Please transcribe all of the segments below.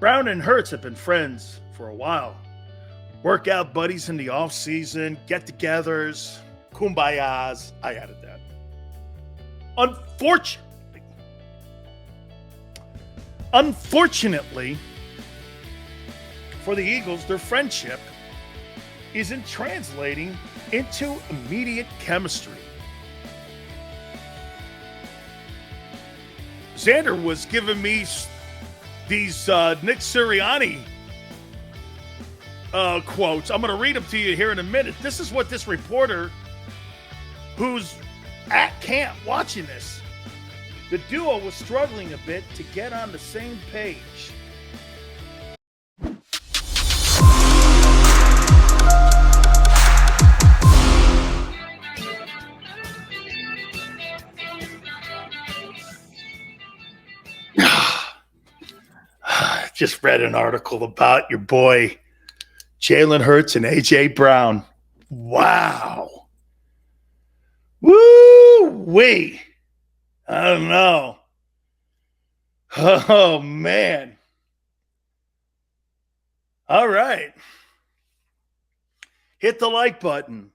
Brown and Hurts have been friends for a while. Workout buddies in the offseason, get-togethers, kumbayas. I added that. Unfortunately, for the Eagles, their friendship isn't translating into immediate chemistry. Xander was giving me these Nick Sirianni quotes. I'm going to read them to you here in a minute. This is what this reporter who's at camp watching this. The duo was struggling a bit to get on the same page. Just read an article about your boy Jalen Hurts and A.J. Brown. Wow. Woo-wee. I don't know. Oh, man. All right. Hit the like button.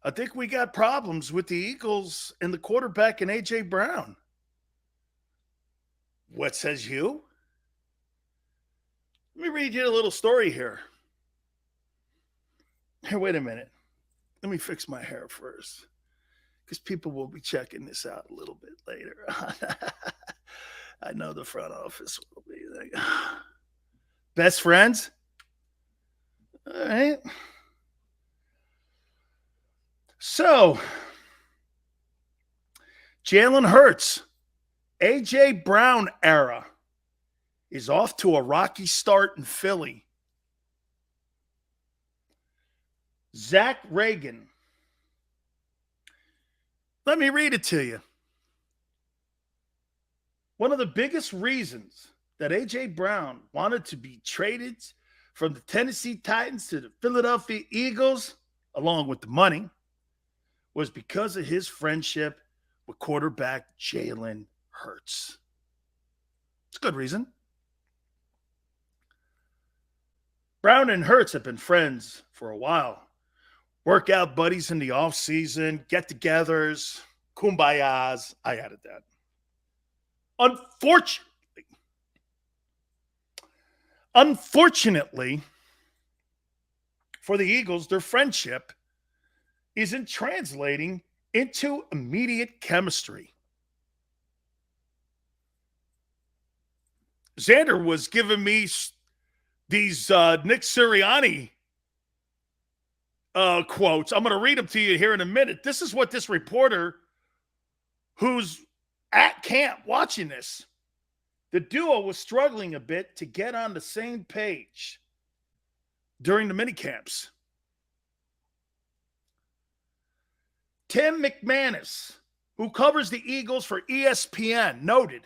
I think we got problems with the Eagles and the quarterback and A.J. Brown. What says you? Let me read you a little story here. Hey, wait a minute. Let me fix my hair first, because people will be checking this out a little bit later. I know the front office will be like, best friends? All right. So, Jalen Hurts, A.J. Brown era is off to a rocky start in Philly. Zach Reagan. Let me read it to you. One of the biggest reasons that A.J. Brown wanted to be traded from the Tennessee Titans to the Philadelphia Eagles, along with the money, was because of his friendship with quarterback Jalen Hurts. It's a good reason. Brown and Hurts have been friends for a while. Workout buddies in the offseason, get-togethers, kumbayas. I added that. Unfortunately, for the Eagles, their friendship isn't translating into immediate chemistry. Xander was giving me these Nick Sirianni quotes. I'm going to read them to you here in a minute. This is what this reporter who's at camp watching this. The duo was struggling a bit to get on the same page during the minicamps. Tim McManus, who covers the Eagles for ESPN, noted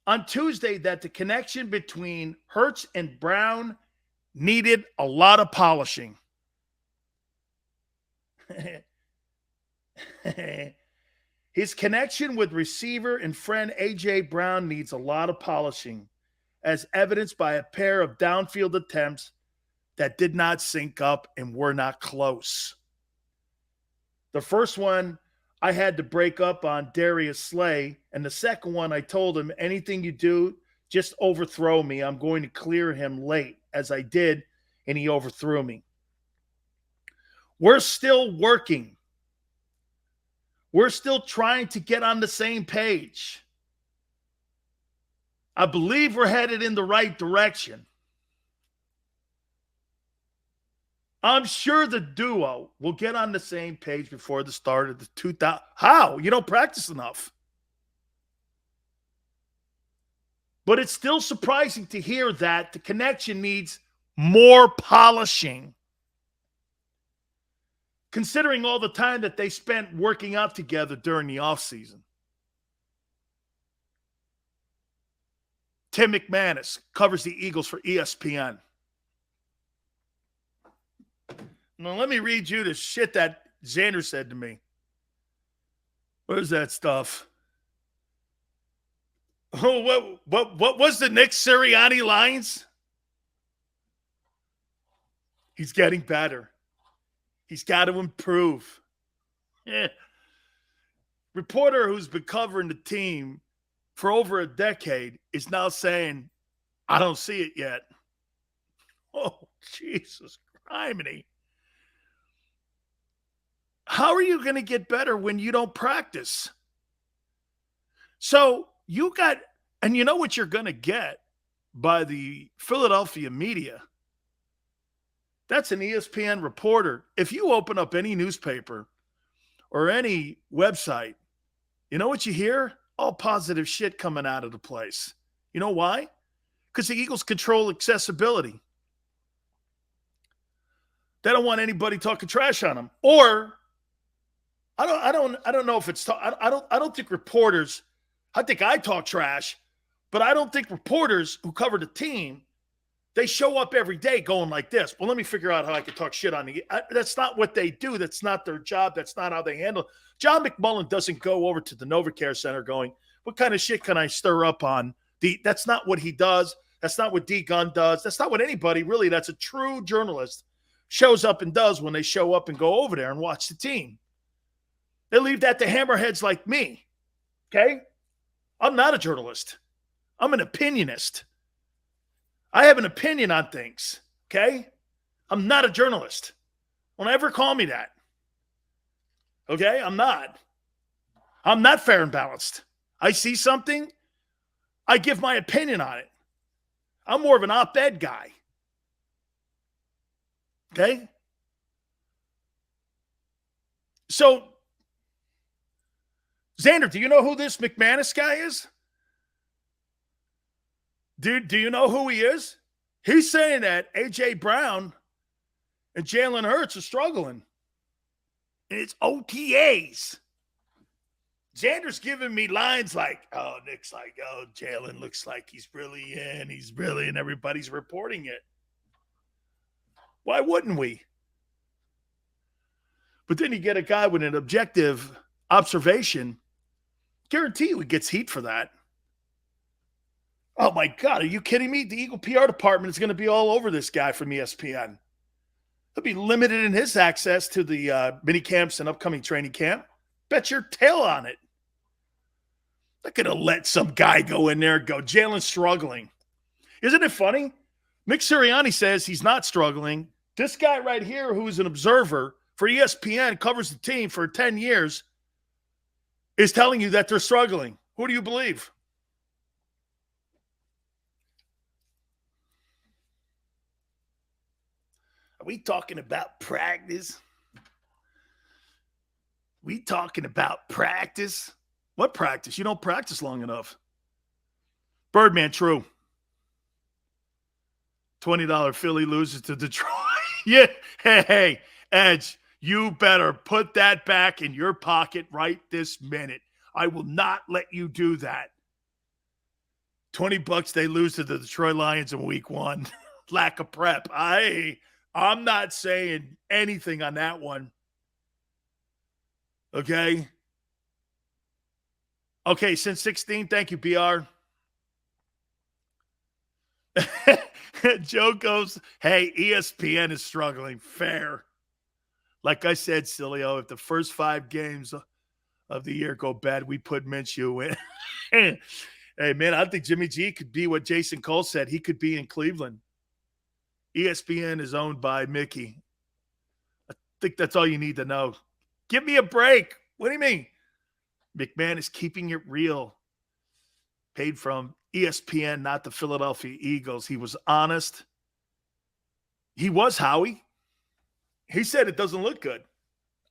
on Tuesday that the connection between Hurts and Brown needed a lot of polishing. His connection with receiver and friend A.J. Brown needs a lot of polishing, as evidenced by a pair of downfield attempts that did not sync up and were not close. The first one, I had to break up on Darius Slay, and the second one, I told him, anything you do, just overthrow me. I'm going to clear him late, as I did, and he overthrew me. We're still working. We're still trying to get on the same page. I believe we're headed in the right direction. I'm sure the duo will get on the same page before the start of the 2000. How? You don't practice enough. But it's still surprising to hear that the connection needs more polishing, considering all the time that they spent working out together during the offseason. Tim McManus covers the Eagles for ESPN. Now, let me read you the shit that Xander said to me. Where's that stuff? Oh, what was the Nick Sirianni lines? He's getting better. He's got to improve. Yeah. Reporter who's been covering the team for over a decade is now saying, I don't see it yet. Oh, Jesus criminy. How are you going to get better when you don't practice? So you got, and you know what you're going to get by the Philadelphia media. That's an ESPN reporter. If you open up any newspaper or any website, you know what you hear? All positive shit coming out of the place. You know why? Because the Eagles control accessibility. They don't want anybody talking trash on them. Or I don't know if it's I don't think reporters. I think I talk trash, but I don't think reporters who cover the team, they show up every day going like this. Well, let me figure out how I can talk shit on the. That's not what they do. That's not their job. That's not how they handle it. John McMullen doesn't go over to the NovaCare Center going, what kind of shit can I stir up on the? That's not what he does. That's not what D Gunn does. That's not what anybody really. That's a true journalist shows up and does when they show up and go over there and watch the team. They leave that to hammerheads like me. Okay, I'm not a journalist. I'm an opinionist. I have an opinion on things, okay? I'm not a journalist. Don't ever call me that. Okay? I'm not. I'm not fair and balanced. I see something, I give my opinion on it. I'm more of an op-ed guy. Okay? So, Xander, do you know who this McManus guy is? Dude, do you know who he is? He's saying that A.J. Brown and Jalen Hurts are struggling. And it's OTAs. Xander's giving me lines like, oh, Nick's like, oh, Jalen looks like he's really in. He's really in. Everybody's reporting it. Why wouldn't we? But then you get a guy with an objective observation. Guarantee you he gets heat for that. Oh, my God. Are you kidding me? The Eagle PR department is going to be all over this guy from ESPN. He'll be limited in his access to the mini camps and upcoming training camp. Bet your tail on it. Not going to let some guy go in there and go, Jalen's struggling. Isn't it funny? Nick Sirianni says he's not struggling. This guy right here, who's an observer for ESPN, covers the team for 10 years, is telling you that they're struggling. Who do you believe? Are we talking about practice? We talking about practice? What practice? You don't practice long enough. Birdman, true. $20 Philly loses to Detroit. Yeah. Hey, Edge, you better put that back in your pocket right this minute. I will not let you do that. $20 they lose to the Detroit Lions in week 1. Lack of prep. I'm not saying anything on that one. Okay. Okay, since 16, thank you, BR. Joe goes, hey, ESPN is struggling. Fair. Like I said, Sileo, if the first 5 games of the year go bad, we put Minshew in. Hey, man, I think Jimmy G could be what Jason Cole said. He could be in Cleveland. ESPN is owned by Mickey. I think that's all you need to know. Give me a break. What do you mean? McMahon is keeping it real. Paid from ESPN, not the Philadelphia Eagles. He was honest. He was Howie. He said it doesn't look good.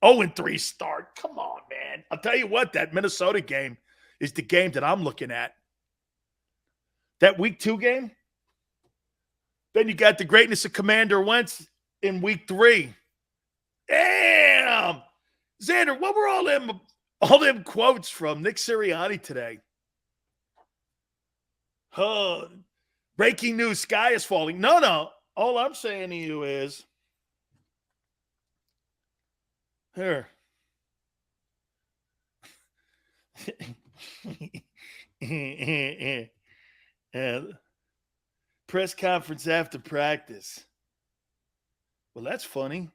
0-3 start. Come on, man. I'll tell you what, that Minnesota game is the game that I'm looking at. That week 2 game. Then you got the greatness of Commander Wentz in week 3. Damn. Xander, what were all them quotes from Nick Sirianni today? Breaking news, sky is falling. No. All I'm saying to you is, here. Press conference after practice. Well, that's funny.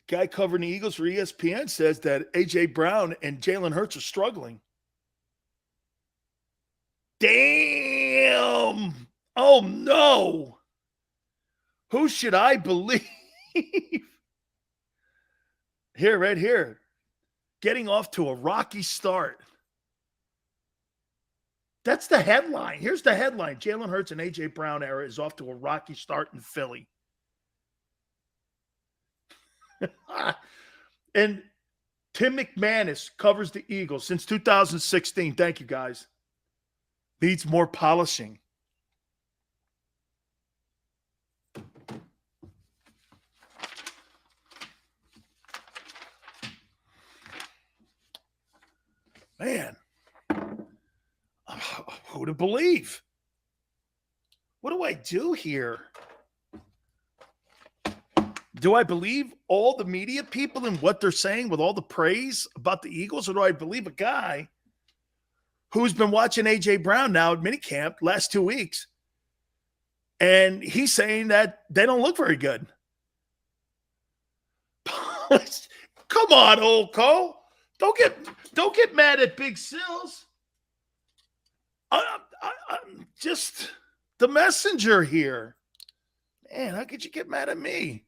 The guy covering the Eagles for ESPN says that A.J. Brown and Jalen Hurts are struggling. Damn. Oh, no. Who should I believe? Here, right here. Getting off to a rocky start. That's the headline. Here's the headline. Jalen Hurts and A.J. Brown era is off to a rocky start in Philly. And Tim McManus covers the Eagles since 2016. Thank you, guys. Needs more polishing. Man, who to believe? What do I do here? Do I believe all the media people and what they're saying with all the praise about the Eagles, or do I believe a guy who's been watching A.J. Brown now at minicamp last 2 weeks, and he's saying that they don't look very good? Come on, old Cole. Don't get mad at Big Sills. I'm just the messenger here. Man, how could you get mad at me?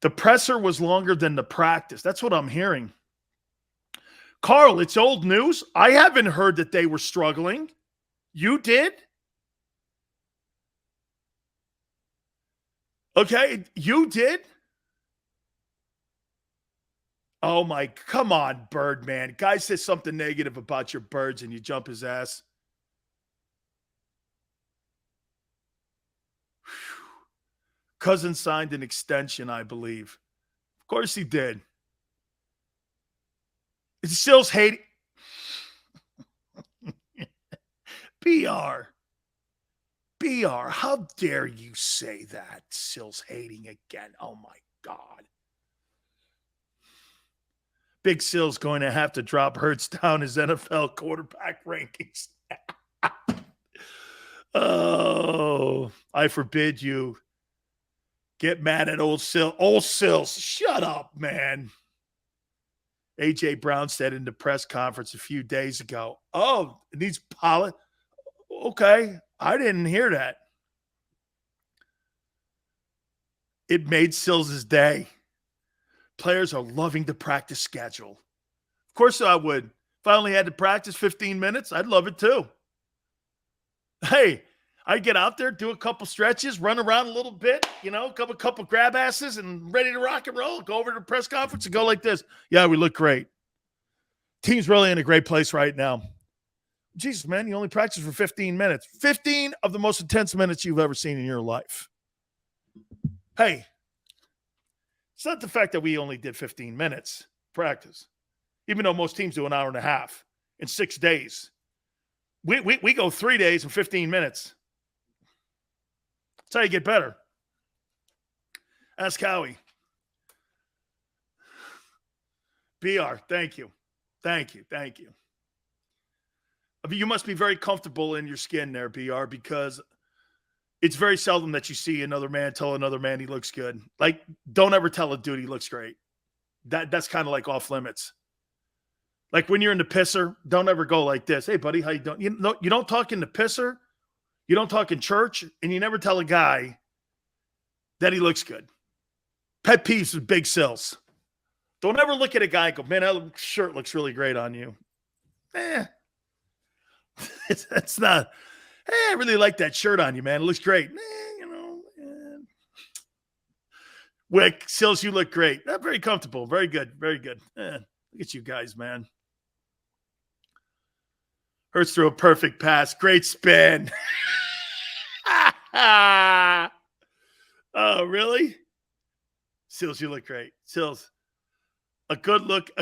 The presser was longer than the practice. That's what I'm hearing. Carl, it's old news. I haven't heard that they were struggling. You did? Okay, you did? Oh, my, come on, Birdman. Guy says something negative about your birds and you jump his ass. Cousin signed an extension, I believe. Of course he did. Is Sills hating? BR, how dare you say that? Sills hating again. Oh, my God. Big Sills going to have to drop Hurts down his NFL quarterback rankings. Oh, I forbid you. Get mad at old Sills. Old Sills, shut up, man. A.J. Brown said in the press conference a few days ago, oh, it needs polish. Okay, I didn't hear that. It made Sills' day. Players are loving the practice schedule. Of course I would. If I only had to practice 15 minutes, I'd love it too. Hey, I'd get out there, do a couple stretches, run around a little bit, couple grab asses and ready to rock and roll. Go over to the press conference and go like this. Yeah, we look great. Team's really in a great place right now. Jesus, man, you only practice for 15 minutes. 15 of the most intense minutes you've ever seen in your life. Hey, it's not the fact that we only did 15 minutes practice, even though most teams do an hour and a half in 6 days. We go 3 days and 15 minutes. That's how you get better. Ask Howie. BR, thank you. Thank you. I mean, you must be very comfortable in your skin there, BR, because it's very seldom that you see another man tell another man he looks good. Like, don't ever tell a dude he looks great. That's kind of like off limits. Like when you're in the pisser, don't ever go like this. Hey, buddy, how you doing? You don't talk in the pisser. You don't talk in church, and you never tell a guy that he looks good. Pet peeves with Big Sills. Don't ever look at a guy and go, man, that shirt looks really great on you. It's not. Hey, I really like that shirt on you, man. It looks great. Wick, Sills, you look great. Very comfortable. Very good. Very good. Look at you guys, man. Hurts threw a perfect pass. Great spin. Oh, really? Sills, you look great. Sills, a good-looking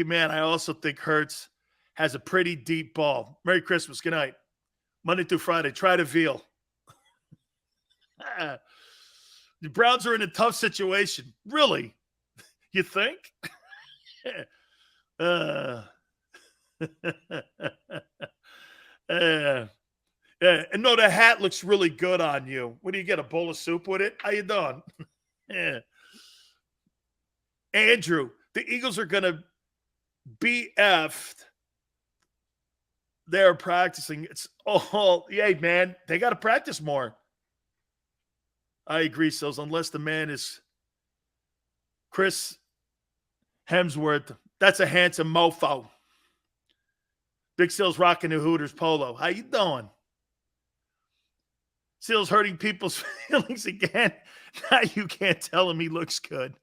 man. I also think Hurts has a pretty deep ball. Merry Christmas. Good night. Monday through Friday. Try to veal. The Browns are in a tough situation. Really? You think? Uh, yeah. Yeah. And no, the hat looks really good on you. What do you get? A bowl of soup with it? How you doing? Yeah. Andrew, the Eagles are going to be effed. They're practicing. It's all, yay, man. They got to practice more. I agree, Sills, unless the man is Chris Hemsworth. That's a handsome mofo. Big Sills rocking the Hooters polo. How you doing? Sills hurting people's feelings again. Now you can't tell him he looks good.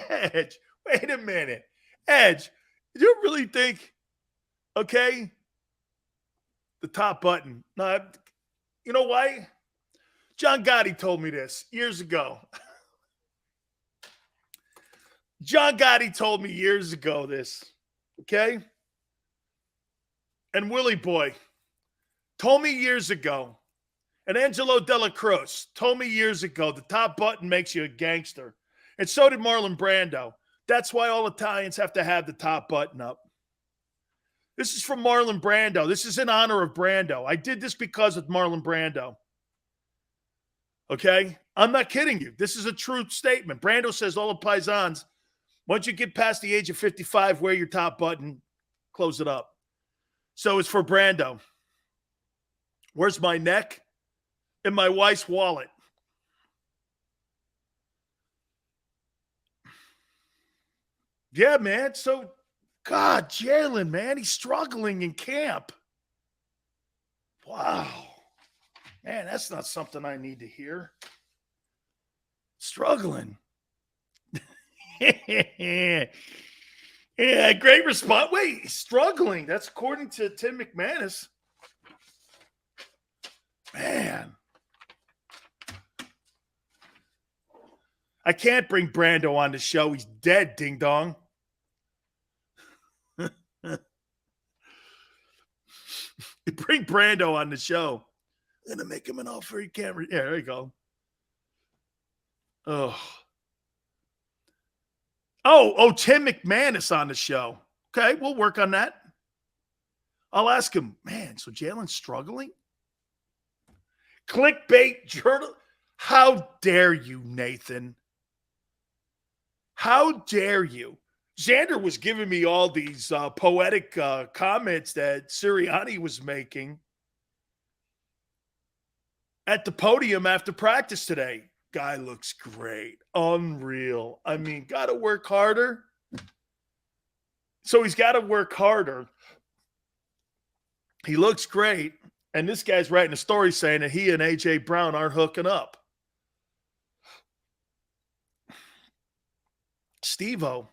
Edge, wait a minute. Edge, do you really think, okay, the top button? No, you know why? John Gotti told me this years ago. John Gotti told me years ago this, okay? And Willie Boy told me years ago, and Angelo Della Cruz told me years ago, the top button makes you a gangster. And so did Marlon Brando. That's why all Italians have to have the top button up. This is from Marlon Brando. This is in honor of Brando. I did this because of Marlon Brando. Okay? I'm not kidding you. This is a true statement. Brando says all the paisans, once you get past the age of 55, wear your top button, close it up. So it's for Brando. Where's my neck? In my wife's wallet. Yeah, man. So, God, Jalen, man, he's struggling in camp. Wow. Man, that's not something I need to hear. Struggling. Yeah, great response. Wait, struggling. That's according to Tim McManus. Man. I can't bring Brando on the show. He's dead, ding dong. Bring Brando on the show. I'm going to make him an offer he can't. Yeah, there you go. Oh, Tim McManus on the show. Okay, we'll work on that. I'll ask him, man, so Jalen's struggling? Clickbait journal. How dare you, Nathan? How dare you? Xander was giving me all these poetic comments that Sirianni was making at the podium after practice today. Guy looks great. Unreal. I mean, got to work harder. So he's got to work harder. He looks great. And this guy's writing a story saying that he and A.J. Brown aren't hooking up. Steve-O,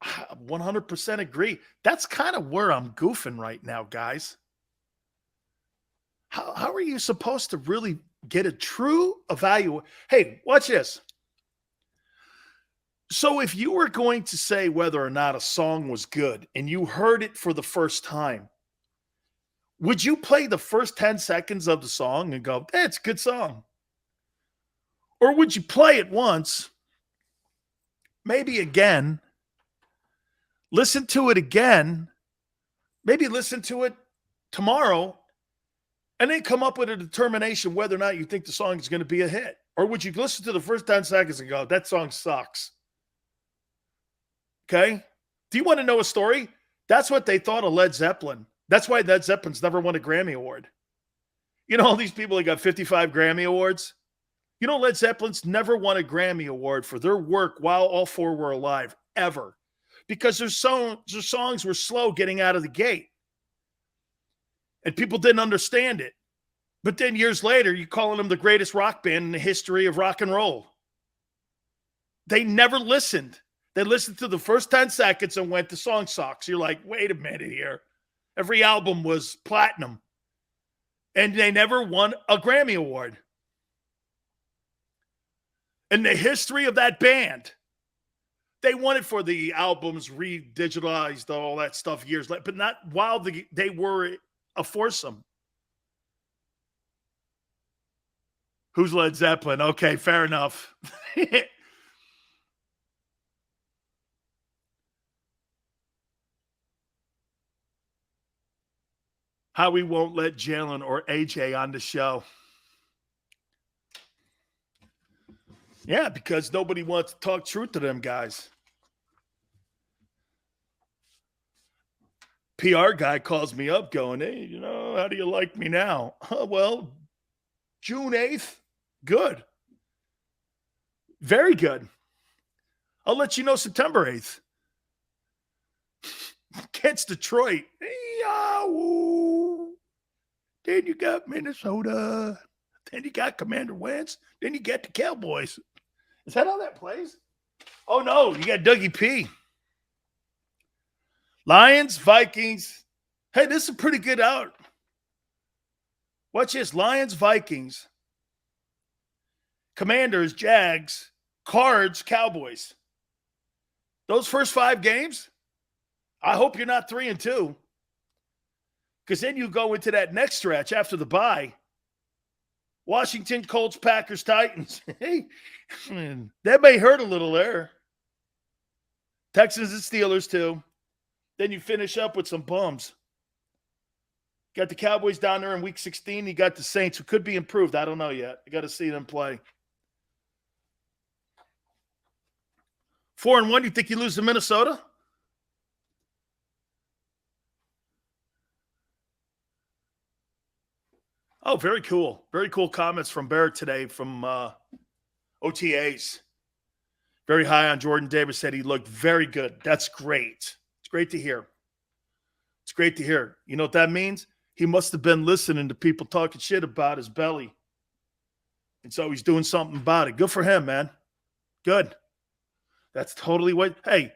100% agree. That's kind of where I'm goofing right now, guys. How are you supposed to really get a true evaluation? Hey, watch this. So if you were going to say whether or not a song was good and you heard it for the first time, would you play the first 10 seconds of the song and go, it's a good song? Or would you play it once, maybe again, listen to it again, maybe listen to it tomorrow, and then come up with a determination whether or not you think the song is going to be a hit? Or would you listen to the first 10 seconds and go, that song sucks? Okay? Do you want to know a story? That's what they thought of Led Zeppelin. That's why Led Zeppelin's never won a Grammy Award. You know, all these people that got 55 Grammy Awards? You know, Led Zeppelin's never won a Grammy Award for their work while all four were alive, ever. Because their songs were slow getting out of the gate. And people didn't understand it. But then years later, you're calling them the greatest rock band in the history of rock and roll. They never listened. They listened to the first 10 seconds and went, the song sucks. You're like, wait a minute here. Every album was platinum. And they never won a Grammy Award. In the history of that band, they won it for the albums re-digitalized, all that stuff years later, but not while they were a foursome. Who's Led Zeppelin? Okay, fair enough. how we won't let Jalen or AJ on the show. Yeah, because nobody wants to talk truth to them guys. PR guy calls me up going, hey, how do you like me now? Well, June 8th, good. Very good. I'll let you know September 8th. Against Detroit. Then you got Minnesota. Then you got Commander Wentz. Then you get the Cowboys. Is that how that plays? Oh, no. You got Dougie P. Lions, Vikings. Hey, this is a pretty good out. Watch this. Lions, Vikings. Commanders, Jags. Cards, Cowboys. Those first 5 games, I hope you're not 3-2. Because then you go into that next stretch after the bye. Washington, Colts, Packers, Titans. Hey, that may hurt a little there. Texans and Steelers, too. Then you finish up with some bums. Got the Cowboys down there in Week 16. You got the Saints, who could be improved. I don't know yet. You got to see them play. 4-1, you think you lose to Minnesota? Oh, very cool. Very cool comments from Barrett today from OTAs. Very high on Jordan Davis, said he looked very good. That's great. It's great to hear. It's great to hear. You know what that means? He must have been listening to people talking shit about his belly. And so he's doing something about it. Good for him, man. Good. That's totally what – hey,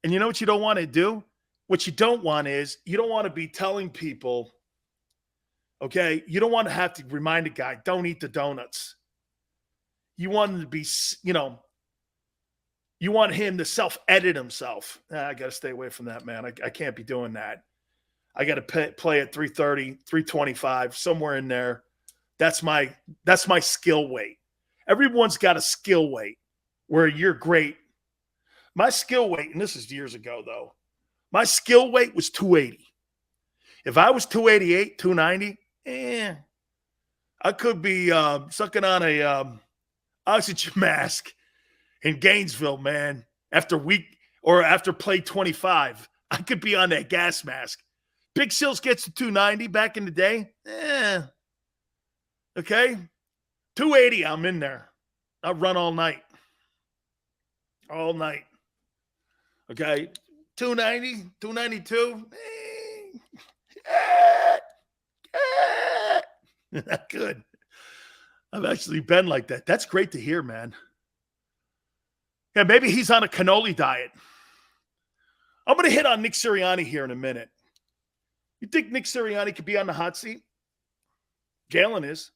and you know what you don't want to do? What you don't want is you don't want to be telling people – okay, you don't want to have to remind a guy, don't eat the donuts. You want him to be, you want him to self-edit himself. I got to stay away from that, man. I can't be doing that. I got to play at 330, 325, somewhere in there. That's my skill weight. Everyone's got a skill weight where you're great. My skill weight, and this is years ago, though, my skill weight was 280. If I was 288, 290, I could be sucking on a oxygen mask in Gainesville, man. After play 25, I could be on that gas mask. Big Sills gets to 290 back in the day. Okay. 280, I'm in there. I'll run all night. All night. Okay. 290, 292. Not good. I've actually been like that. That's great to hear, man. Yeah, maybe he's on a cannoli diet. I'm going to hit on Nick Sirianni here in a minute. You think Nick Sirianni could be on the hot seat? Jalen is.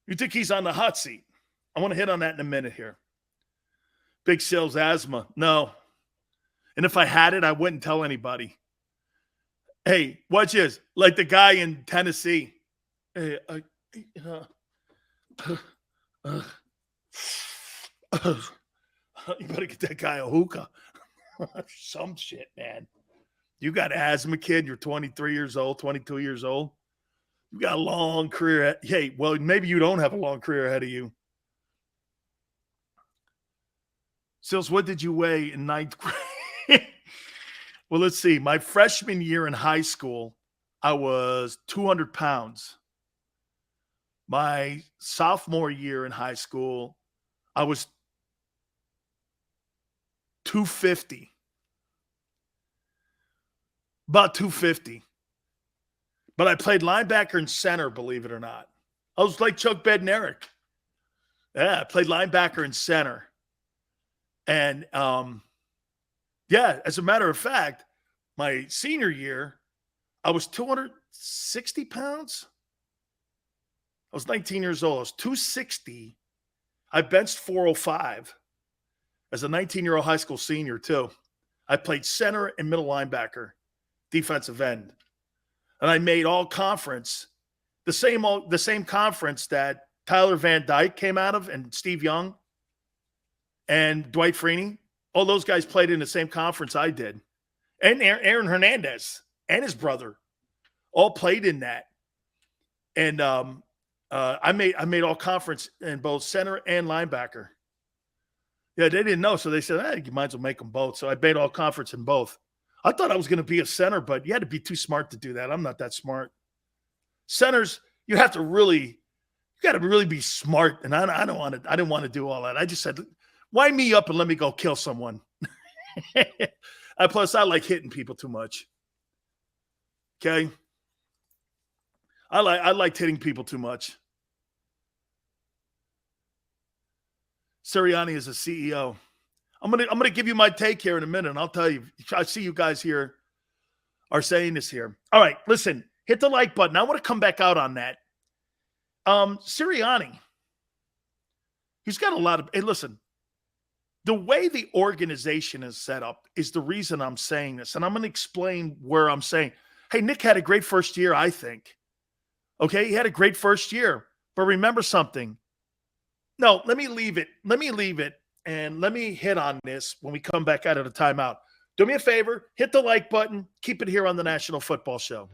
You think he's on the hot seat? I want to hit on that in a minute here. Big Sales asthma. No. And if I had it, I wouldn't tell anybody. Hey, watch this. Like the guy in Tennessee. Hey, you better get that guy a hookah. Some shit, man. You got asthma, kid. You're 23 years old, 22 years old. You got a long career. Hey, well, maybe you don't have a long career ahead of you. Sills, what did you weigh in 9th grade? Well, let's see. My freshman year in high school, I was 200 pounds. My sophomore year in high school, I was 250. About 250. But I played linebacker and center, believe it or not. I was like Chuck Bednarik. Yeah, I played linebacker and center. And, yeah, as a matter of fact, my senior year, I was 260 pounds. I was 19 years old. I was 260. I benched 405 as a 19-year-old high school senior, too. I played center and middle linebacker, defensive end. And I made all conference, the same conference that Tyler Van Dyke came out of and Steve Young and Dwight Freeney. All those guys played in the same conference I did. And Aaron Hernandez and his brother all played in that. And I made all conference in both center and linebacker. Yeah, they didn't know, so they said, you might as well make them both. So I made all conference in both. I thought I was going to be a center, but you had to be too smart to do that. I'm not that smart. Centers, you got to really be smart, and I didn't want to do all that. I just said, wind me up and let me go kill someone. Plus, I like hitting people too much. Okay, I liked hitting people too much. Sirianni is a CEO. I'm gonna give you my take here in a minute, and I'll tell you. I see you guys here are saying this here. All right, listen, hit the like button. I want to come back out on that. Sirianni, he's got a lot of. Hey, listen, the way the organization is set up is the reason I'm saying this, and I'm going to explain where I'm saying. Hey, Nick had a great first year, I think. Okay, he had a great first year, but remember something. No, let me leave it. And let me hit on this when we come back out of the timeout. Do me a favor, hit the like button. Keep it here on the National Football Show.